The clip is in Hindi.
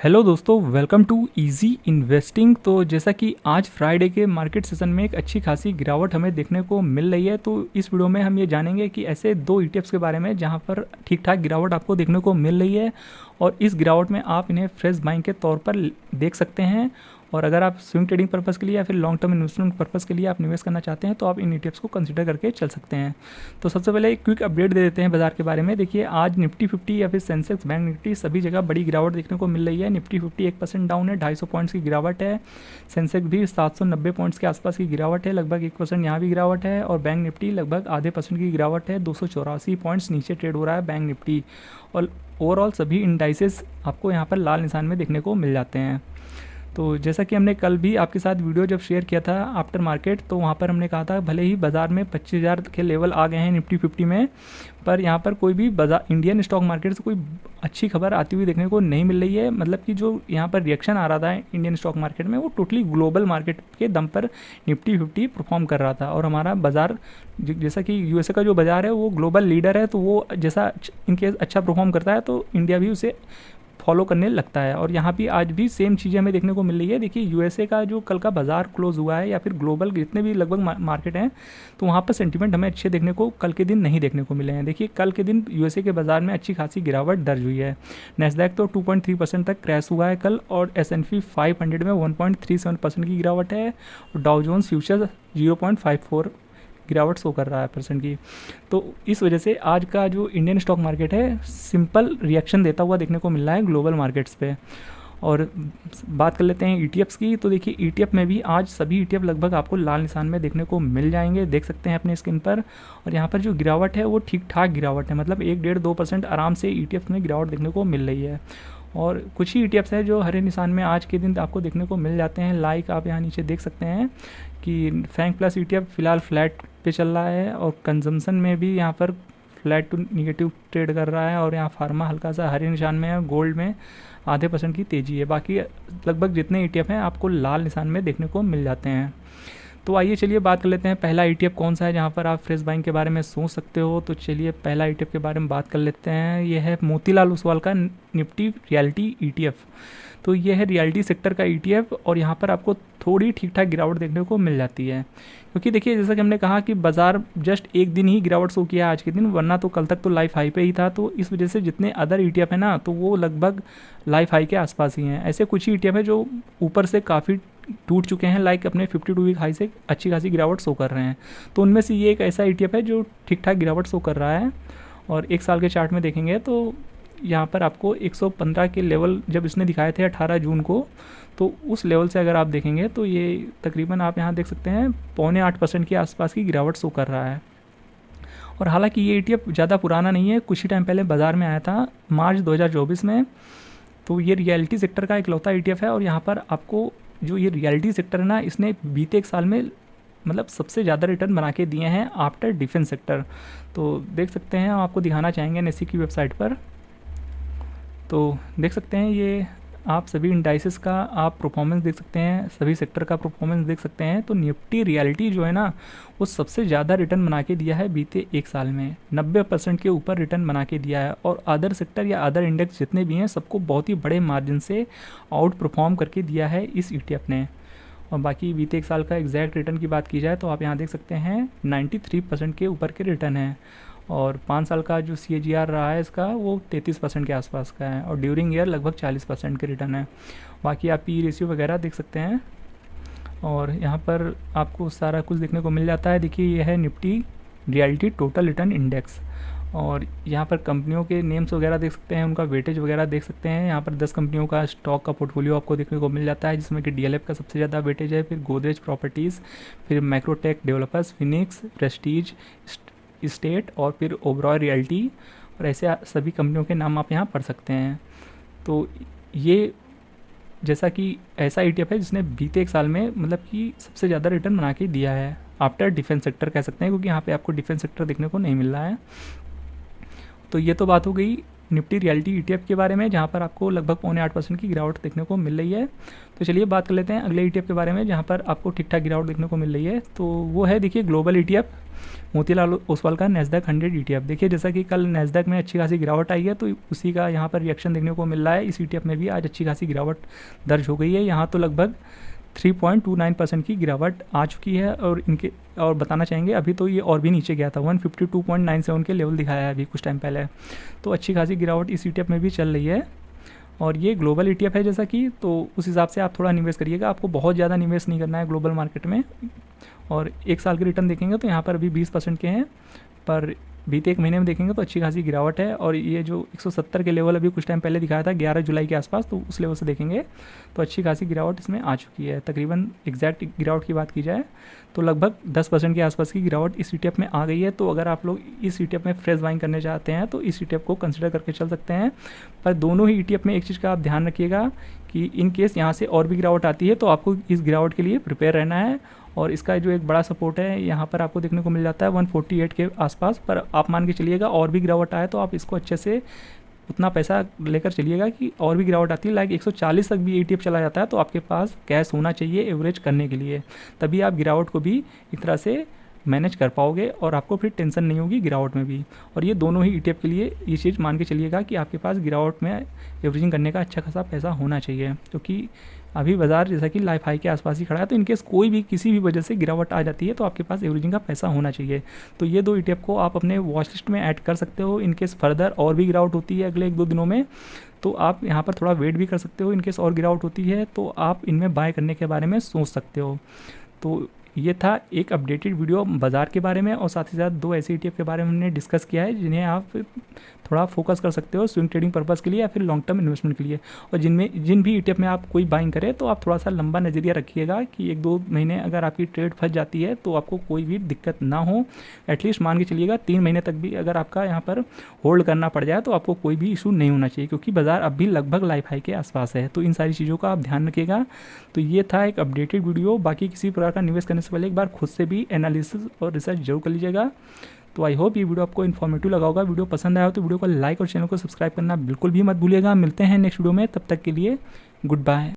हेलो दोस्तों, वेलकम टू इजी इन्वेस्टिंग। तो जैसा कि आज फ्राइडे के मार्केट सेशन में एक अच्छी खासी गिरावट हमें देखने को मिल रही है, तो इस वीडियो में हम ये जानेंगे कि ऐसे दो ईटीएफ्स के बारे में जहां पर ठीक ठाक गिरावट आपको देखने को मिल रही है और इस गिरावट में आप इन्हें फ्रेश बाइंग के तौर पर देख सकते हैं। और अगर आप स्विंग ट्रेडिंग पर्पज़ के लिए या फिर लॉन्ग टर्म इन्वेस्टमेंट पर्पज़ के लिए आप निवेश करना चाहते हैं तो आप इन ईटीएफ्स को कंसिडर करके चल सकते हैं। तो सबसे पहले एक क्विक अपडेट दे देते हैं बाजार के बारे में। देखिए, आज निफ्टी 50 या फिर सेंसेक्स, बैंक निफ्टी सभी जगह बड़ी गिरावट देखने को मिल रही है। निफ्टी 50 1% डाउन है, 250 पॉइंट्स की गिरावट है। सेंसेक्स भी 790 पॉइंट्स के आसपास की गिरावट है, लगभग 1% यहाँ भी गिरावट है। और बैंक निफ्टी लगभग आधे % की गिरावट है, 284 पॉइंट्स नीचे ट्रेड हो रहा है बैंक निफ्टी। और ओवरऑल सभी इंडाइसेस आपको यहाँ पर लाल निशान में देखने को मिल जाते हैं। तो जैसा कि हमने कल भी आपके साथ वीडियो जब शेयर किया था आफ्टर मार्केट, तो वहाँ पर हमने कहा था भले ही बाज़ार में 25,000 के लेवल आ गए हैं निफ्टी 50 में, पर यहाँ पर कोई भी बाजार इंडियन स्टॉक मार्केट से कोई अच्छी खबर आती हुई देखने को नहीं मिल रही है। मतलब कि जो यहाँ पर रिएक्शन आ रहा था इंडियन स्टॉक मार्केट में, वो टोटली ग्लोबल मार्केट के दम पर निफ्टी 50 परफॉर्म कर रहा था। और हमारा बाज़ार जैसा कि यूएसए का जो बाज़ार है वो ग्लोबल लीडर है, तो वो जैसा इनकेस अच्छा परफॉर्म करता है तो इंडिया भी उसे फॉलो करने लगता है। और यहाँ भी आज भी सेम चीज़ें हमें देखने को मिल रही है। देखिए, यूएसए का जो कल का बाजार क्लोज हुआ है या फिर ग्लोबल जितने भी लगभग मार्केट हैं, तो वहाँ पर सेंटीमेंट हमें अच्छे देखने को कल के दिन नहीं देखने को मिले हैं। देखिए, कल के दिन यूएसए के बाजार में अच्छी खासी गिरावट दर्ज हुई है। नैस्डैक तो 2.3% तक क्रैश हुआ है कल, और S&P 500 में 1.37% की गिरावट है। और डाउ जोन्स फ्यूचर 0.54 गिरावट शो कर रहा है % की। तो इस वजह से आज का जो इंडियन स्टॉक मार्केट है सिंपल रिएक्शन देता हुआ देखने को मिल रहा है ग्लोबल मार्केट्स पे। और बात कर लेते हैं ईटीएफ्स की। तो देखिए, ईटीएफ में भी आज सभी ईटीएफ लगभग आपको लाल निशान में देखने को मिल जाएंगे, देख सकते हैं अपने स्क्रीन पर। और यहाँ पर जो गिरावट है वो ठीक ठाक गिरावट है, मतलब 1-1.5-2% आराम से ईटीएफ में गिरावट देखने को मिल रही है। और कुछ ही ईटीएफ्स हैं जो हरे निशान में आज के दिन आपको देखने को मिल जाते हैं। लाइक आप यहाँ नीचे देख सकते हैं कि फैंग प्लस ईटीएफ फिलहाल फ्लैट पे चल रहा है, और कंजम्पशन में भी यहाँ पर फ्लैट टू निगेटिव ट्रेड कर रहा है। और यहाँ फार्मा हल्का सा हरे निशान में है, गोल्ड में आधे % की तेज़ी है। बाकी लगभग जितने ईटीएफ हैं आपको लाल निशान में देखने को मिल जाते हैं। तो आइए चलिए बात कर लेते हैं पहला ईटीएफ कौन सा है जहाँ पर आप फ्रेश बाइंग के बारे में सोच सकते हो। तो चलिए पहला ईटीएफ के बारे में बात कर लेते हैं। ये है मोतीलाल ओसवाल का निफ्टी रियलिटी ईटीएफ। तो ये है रियलिटी सेक्टर का ईटीएफ, और यहाँ पर आपको थोड़ी ठीक ठाक गिरावट देखने को मिल जाती है। क्योंकि देखिए, जैसा कि हमने कहा कि बाजार जस्ट एक दिन ही गिरावट शो किया आज के दिन, वरना तो कल तक तो लाइफ हाई पे ही था। तो इस वजह से जितने अदर ईटीएफ है ना, तो वो लगभग लाइफ हाई के आसपास ही हैं। ऐसे कुछ ही ईटीएफ है जो ऊपर से काफ़ी टूट चुके हैं, लाइक अपने 52 वीक हाई से अच्छी खासी गिरावट शो कर रहे हैं। तो उनमें से ये एक ऐसा ईटीएफ है जो ठीक ठाक गिरावट शो कर रहा है। और एक साल के चार्ट में देखेंगे तो यहाँ पर आपको 115 के लेवल जब इसने दिखाए थे 18 जून को, तो उस लेवल से अगर आप देखेंगे तो ये तकरीबन आप यहाँ देख सकते हैं 0.8% के आसपास की गिरावट शो कर रहा है। और हालांकि ये ईटीएफ ज़्यादा पुराना नहीं है, कुछ ही टाइम पहले बाज़ार में आया था मार्च 2024 में। तो ये रियलिटी सेक्टर का इकलौता ईटीएफ है। और यहाँ पर आपको जो ये रियलिटी सेक्टर है ना, इसने बीते एक साल में मतलब सबसे ज़्यादा रिटर्न बना के दिए हैं आफ्टर डिफेंस सेक्टर। तो देख सकते हैं, हम आपको दिखाना चाहेंगे NSE की वेबसाइट पर। तो देख सकते हैं ये आप सभी इंडाइसेस का आप परफॉर्मेंस देख सकते हैं, सभी सेक्टर का परफॉर्मेंस देख सकते हैं। तो निफ्टी रियलिटी जो है ना, वो सबसे ज़्यादा रिटर्न बना के दिया है बीते एक साल में, 90% के ऊपर रिटर्न बना के दिया है। और अदर सेक्टर या अदर इंडेक्स जितने भी हैं सबको बहुत ही बड़े मार्जिन से आउट परफॉर्म करके दिया है इस ETF ने। और बाकी बीते एक साल का एग्जैक्ट रिटर्न की बात की जाए तो आप यहाँ देख सकते हैं 93% के ऊपर के रिटर्न है। और 5 साल का जो CAGR रहा है इसका, वो 33% के आसपास का है। और ड्यूरिंग ईयर लगभग 40% के रिटर्न है। बाकी आप P रेशियो वगैरह देख सकते हैं, और यहाँ पर आपको सारा कुछ देखने को मिल जाता है। देखिए, ये है Nifty reality total return index, और यहाँ पर कंपनियों के नेम्स वगैरह देख सकते हैं, उनका वेटेज वगैरह देख सकते हैं। यहाँ पर 10 कंपनियों का स्टॉक का पोर्टफोलियो आपको देखने को मिल जाता है, जिसमें कि DLF का सबसे ज़्यादा वेटेज है, फिर गोदरेज प्रॉपर्टीज़, फिर Macrotech developers, Phoenix, Prestige state, और फिर ओबरॉय रियल्टी। और ऐसे सभी कंपनियों के नाम आप यहाँ पढ़ सकते हैं। तो ये जैसा कि ऐसा ETF है जिसने बीते एक साल में मतलब कि सबसे ज़्यादा रिटर्न बना के दिया है आफ्टर डिफेंस सेक्टर कह सकते हैं, क्योंकि यहाँ पे आपको डिफेंस सेक्टर देखने को नहीं मिल रहा है। तो ये तो बात हो गई निफ्टी रियलिटी ETF के बारे में, जहाँ पर आपको लगभग 0.8% की गिरावट देखने को मिल रही है। तो चलिए बात कर लेते हैं अगले ETF के बारे में, जहाँ पर आपको ठीक ठाक गिरावट देखने को मिल रही है। तो वो है देखिए ग्लोबल ETF, मोतीलाल ओसवाल का नैस्डैक 100 ETF। देखिए जैसा कि कल नैस्डैक में अच्छी खासी गिरावट आई है, तो उसी का यहाँ पर रिएक्शन देखने को मिल रहा है। इस ETF में भी आज अच्छी खासी गिरावट दर्ज हो गई है। यहाँ तो लगभग 3.29% की गिरावट आ चुकी है। और बताना चाहेंगे अभी तो ये और भी नीचे गया था, 152.97 के लेवल दिखाया है अभी कुछ टाइम पहले। तो अच्छी खासी गिरावट इस ETF में भी चल रही है। और ये ग्लोबल ETF है जैसा कि, तो उस हिसाब से आप थोड़ा निवेश करिएगा। आपको बहुत ज़्यादा निवेश नहीं करना है ग्लोबल मार्केट में। और एक साल के रिटर्न देखेंगे तो यहाँ पर अभी 20% के हैं, पर बीते एक महीने में देखेंगे तो अच्छी खासी गिरावट है। और ये जो 170 के लेवल अभी कुछ टाइम पहले दिखाया था 11 जुलाई के आसपास, तो उस लेवल से देखेंगे तो अच्छी खासी गिरावट इसमें आ चुकी है। तकरीबन एग्जैक्ट गिरावट की बात की जाए तो लगभग 10% के आसपास की गिरावट इस ETF में आ गई है। तो अगर आप लोग इस ETF में फ्रेश बाइंग करने चाहते हैं तो इस ETF को कंसिडर करके चल सकते हैं। पर दोनों ही ETF में एक चीज़ का आप ध्यान रखिएगा कि इन केस यहाँ से और भी गिरावट आती है तो आपको इस गिरावट के लिए प्रिपेयर रहना है। और इसका जो एक बड़ा सपोर्ट है यहाँ पर आपको देखने को मिल जाता है 148 के आसपास। पर आप मान के चलिएगा और भी गिरावट आए तो आप इसको अच्छे से उतना पैसा लेकर चलिएगा कि और भी गिरावट आती है, लाइक 140 तक भी ETF चला जाता है तो आपके पास कैश होना चाहिए एवरेज करने के लिए। तभी आप गिरावट को भी एक तरह से मैनेज कर पाओगे और आपको फिर टेंशन नहीं होगी गिरावट में भी। और ये दोनों ही ETF के लिए ये चीज़ मान के चलिएगा कि आपके पास गिरावट में एवरेजिंग करने का अच्छा खासा पैसा होना चाहिए, क्योंकि अभी बाजार जैसा कि लाइफ हाई के आसपास ही खड़ा है। तो इनकेस कोई भी किसी भी वजह से गिरावट आ जाती है तो आपके पास एवरेजिंग का पैसा होना चाहिए। तो ये दो ETF को आप अपने वॉच लिस्ट में ऐड कर सकते हो। इनकेस फर्दर और भी गिरावट होती है अगले 1-2 दिनों में तो आप यहाँ पर थोड़ा वेट भी कर सकते हो। इनकेस और गिरावट होती है तो आप इनमें बाय करने के बारे में सोच सकते हो। तो ये था एक अपडेटेड वीडियो बाज़ार के बारे में, और साथ ही साथ 2 ऐसे ETF के बारे में हमने डिस्कस किया है जिन्हें आप थोड़ा फोकस कर सकते हो स्विंग ट्रेडिंग पर्पस के लिए या फिर लॉन्ग टर्म इन्वेस्टमेंट के लिए। और जिन भी ETF में आप कोई बाइंग करें तो आप थोड़ा सा लंबा नज़रिया रखिएगा कि 1-2 महीने अगर आपकी ट्रेड फंस जाती है तो आपको कोई भी दिक्कत ना हो। एटलीस्ट मान के चलिएगा 3 महीने तक भी अगर आपका यहाँ पर होल्ड करना पड़ जाए तो आपको कोई भी इशू नहीं होना चाहिए, क्योंकि बाज़ार अब भी लगभग लाइफ हाई के आसपास है। तो इन सारी चीज़ों का आप ध्यान रखिएगा। तो ये था एक अपडेटेड वीडियो। बाकी किसी प्रकार का निवेश करने से पहले एक बार खुद से भी एनालिसिस और रिसर्च जरूर कर लीजिएगा। तो आई होप ये वीडियो आपको इन्फॉर्मेटिव लगा होगा। वीडियो पसंद आया हो तो वीडियो को लाइक और चैनल को सब्सक्राइब करना बिल्कुल भी मत भूलिएगा। मिलते हैं नेक्स्ट वीडियो में, तब तक के लिए गुड बाय।